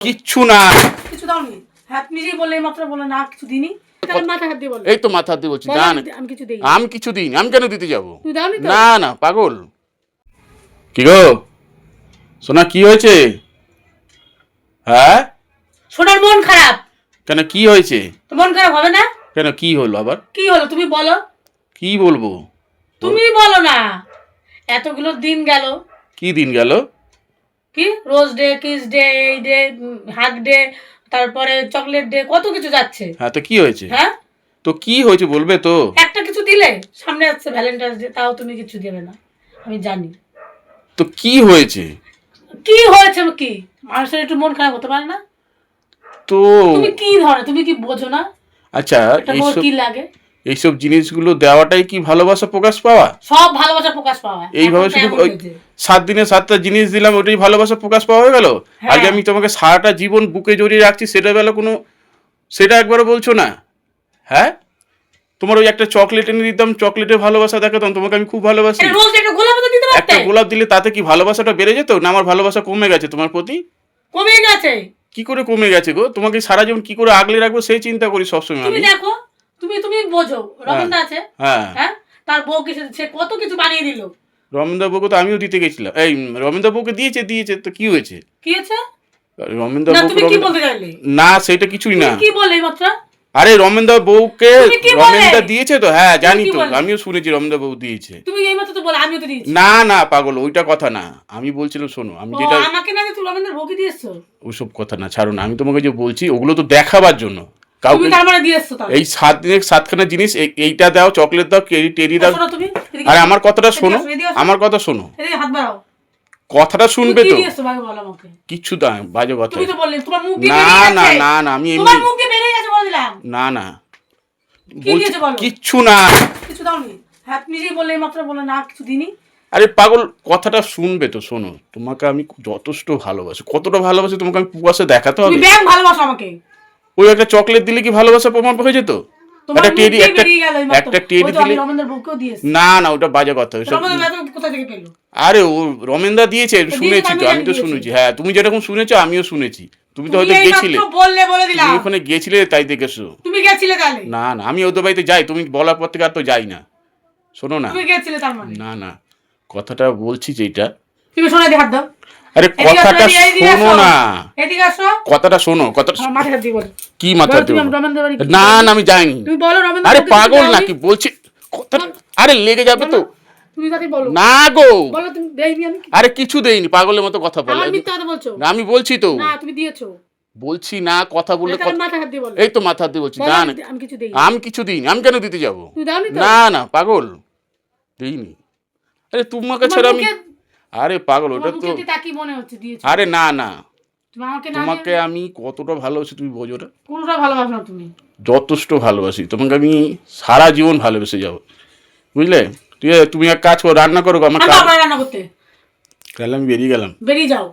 কিচ্ছু না। কিছু দাওনি? হাত নিজেই বললে মাত্র বলে না কিছু দিইনি। তাহলে মাথা হাত দিয়ে বল। এই তো মাথা হাত দিয়ে বলছি না না আমি কিছু দেইনি। আমি কিছু দিইনি। আমি কেন দিতে যাব? তুই দাওনি তো? না না পাগল। কি গো সোনা, কি হয়েছে? হ্যাঁ সোনার মন খারাপ। কেন, কি হয়েছে? তো মন খারাপ হবে না? কেন, কি হলো আবার? কি হলো তুমি বলো? কি বলবো? তুমি বলো না। এতগুলো দিন গেল। কি দিন গেল? কি রোজ ডে, কিস ডে, এই ডে, হাগ ডে, তারপরে চকলেট ডে, কত কিছু যাচ্ছে। হ্যাঁ তো কি হয়েছে? হ্যাঁ তো কি হয়েছে বলবে তো? একটা কিছু দিলে সামনে আসছে ভ্যালেন্টাইন্স ডে, তাও তুমি কিছু দেবে না, আমি জানি। তো কি হয়েছে? কি হয়েছে কি? মানুষের একটু মন খারাপ হতে পারে না? তো তুমি কি ধরো, তুমি কি বোঝো না? আচ্ছা, একটা মোর কি লাগে? এইসব জিনিসগুলো দেওয়াটাই কি ভালোবাসা প্রকাশ পাওয়া? সব ভালোবাসা প্রকাশ পাওয়া এইভাবে শুধু ওই 7 দিনে 7টা জিনিস দিলাম, ওটাই ভালোবাসা প্রকাশ পাওয়া হয়ে গেল? হ্যাঁ। আজকে আমি তোমাকে সারাটা জীবন বুকে জড়িয়ে রাখছি, সেটা বেলা কোনো, সেটা একবারও বলছো না? হ্যাঁ, তোমার ওই একটা চকলেট এনে দিতাম, চকলেটে ভালোবাসা দেখাতাম, তোমাকে আমি খুব ভালোবাসি। রোজ একটা গোলাপ তো দিতে পারতে। একটা গোলাপ দিলে তাতে কি ভালোবাসাটা বেড়ে যেত? না আমার ভালোবাসা কমে গেছে তোমার প্রতি? কমে গেছে। কি করে কমে গেছে গো? তোমাকে সারা জীবন কি করে আগলে রাখবো সেই চিন্তা করি সবসময় তুমি আমি। দেখো, তুমি বোঝো রমনদা আছে, হ্যাঁ হ্যাঁ, তার বউ কি সে কত কিছু বানিয়ে দিল। রমেনদা বউকে তো আমিও দিতে গেছিলাম। এই রমেনদা বউকে দিয়েছে তো কি হয়েছে? কি হয়েছে? রমেনদা না বউকে তুমি কি বলতে চাইলে? না সেটা কিছুই না। কি বলে মাত্র? আরে রমেনদা বউকে তুমি কি বলে? রমেনদা দিয়েছে তো, হ্যাঁ জানি কি তো, বলে? আমিও শুনেছি রমেনদা বউ দিয়েছে। তুমি এই মাত্র তো বলে আমিও তো দিয়েছি। না না পাগল, ওইটা কথা না। আমি বলছিলাম শোনো, আমি যেটা, আমাকে না, তুমি রমনদার বউকে দিয়েছো। ওসব কথা না, ছাড়ো না। আমি তোমাকে যে বলছি ওগুলো তো দেখাবার জন্য তুমি কাউকে। তার মানে দিয়েছো তাহলে। এই 7 দিনের 7খানা জিনিস, এইটা দাও, চকলেট দাও, টেরি দাও। শোনো তুমি, এদিকে আরে আসো। আমার কথাটা শোনো, এদিকে আসো। আমার কথা শোনো, এদিকে হাত বাড়াও। কথাটা শুনবে তুমি তো? কি দিয়েছো ভাই বলো আমাকে। কিচ্ছু দাও, বাজে কথা। তুমি তো বললে তোমার মুখ দিয়ে না বেরিয়ে না গেছে। না না, আমি তোমার এমনি, মুখ দিয়ে বেরিয়ে গেছে বলে দিলাম। না না কি বলছি দিয়েছো বলো? কিচ্ছু না। কিছু দাওনি? হাত নিজেই বললে মাত্র বলে না কিছু দিইনি। আরে পাগল, কথাটা শুনবে তো? শোনো, তোমাকে আমি যথেষ্ট ভালোবাসি। কতটা ভালোবাসি তোমাকে আমি প্রকাশ্যে দেখাতে হবে? তুমি ব্যাগ ভালোবাসো আমাকে। ওই একটা চকলেট দিলে কি ভালোবাসা প্রমাণ হয়ে যেত? তোমার একটা মুখ টেরি, দিয়ে একটা বেরিয়ে গেল এই মাত্র। একটা টেরি ওই তো আমি দিলে, রমনদার বউকেও দিয়েছি। না না ওটা বাজে কথা। ওইসব রমনদা কোথা থেকে পেলো? আরে ও রমেনদা দিয়েছে, শুনেছি তো, আমি আমি তো দিয়েছি। শুনেছি। হ্যাঁ তুমি যেরকম শুনেছো আমিও শুনেছি। তুমি তো হয়তো এই গেছিলে, মাত্র বললে বলে দিলাম। তুমি ওখানে গেছিলে তাই দেখেছো। তুমি গেছিলে তাহলে? না না, আমি ওদের বাড়িতে যাই, তুমি বলার পর থেকে আর তো যাই না। শোনো না, তুমি গেছিলে তার মানে? না না, কথাটা বলছি যেটা, তুমি শোনা দিয়ে হাত দাও। আরে কথাটা শোনো না, এদিকে আসো। কথাটা শোনো, কথাটা আমার মাথায় হাত দিয়ে বলো। কি মাথা বলো, তুমি দেবো? রমনদার বাড়ি না না আমি যাইনি। তুমি বলো রমনদার আরে বউকে পাগল কিছু দাওনি? নাকি বলছি কথাটা, আরে লেগে যাবে তো। তুমি তাতে বলো। না গো, বলো তুমি দেইনি আমি। আরে কিছু দেইনি, পাগলের মতো কথা বলে। আমার মিথ্যা কথা বলছো। না আমি বলছি তো, না তুমি দিয়েছো। বলছি না, কথা বললে তাহলে মাথায় হাত দিয়ে বলো। এই তো মাথা দিয়ে বলছি। বলো, না না আমি কিছু দেইনি। আমি কিছু দিইনি। আমি কেন দিতে যাব? তুমি দাওনি তো? না না পাগল, দিইনি। আরে তোমাকে ছাড়া আমি, আরে পাগল ওটা তো, মুখে তাকি মনে হচ্ছে দিয়েছো। আরে না না, তুমি আমাকে না তোমাকে আমি কতটা ভালোবাসি তুমি বোঝো না? কোনটা ভালোবাসো না তুমি? যথেষ্ট ভালোবাসি তোমাকে, আমি সারা জীবন ভালোবেসে যাবো, বুঝলে? তুমি এক কাজ করো, রান্না করো, আমার আমি কাজ। পারবো না রান্না করতে। তাহলে আমি বেরিয়ে গেলাম। বেরিয়ে যাও।